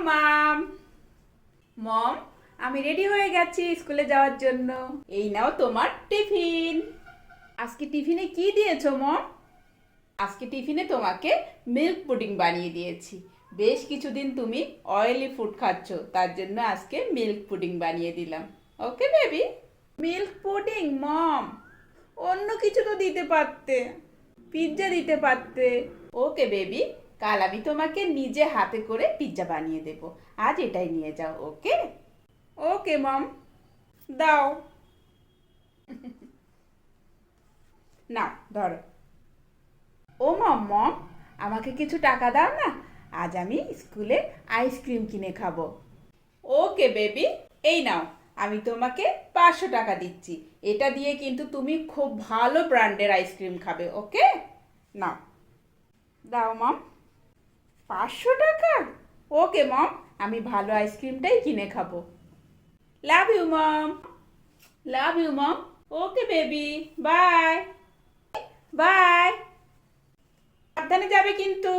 মাম মম আমি রেডি হয়ে গেছি স্কুলে যাওয়ার জন্য। এই নাও তোমার টিফিন। আজকে টিফিনে কি দিয়েছো মম? আজকে টিফিনে তোমাকে মিল্ক পুডিং বানিয়ে দিয়েছি। বেশ কিছুদিন তুমি অয়েলি ফুড খাচ্ছ, তার জন্য আজকে মিল্ক পুডিং বানিয়ে দিলাম। Okay baby. মিল্ক পুডিং মম, অন্য কিছু তো দিতে পারতে, পিৎজা দিতে পারতে। ওকে বেবি, কাল আমি তোমাকে নিজে হাতে করে পিৎজা বানিয়ে দেব। আজ এটাই নিয়ে যাও। ওকে ওকে মম, দাও। নাও ধরো। ও মম মম, আমাকে কিছু টাকা দাও না, আজ আমি স্কুলে আইসক্রিম কিনে খাবো। ওকে বেবি, এই নাও, আমি তোমাকে 500 টাকা দিচ্ছি। এটা দিয়ে কিন্তু তুমি খুব ভালো ব্র্যান্ডের আইসক্রিম খাবে। ওকে নাও, দাও মম। 500 টাকা? ওকে মম, আমি ভালো আইসক্রিমটাই কিনে খাবো। Love you mom. Love you mom. Okay baby, bye bye. সাবধানে যাবে কিন্তু।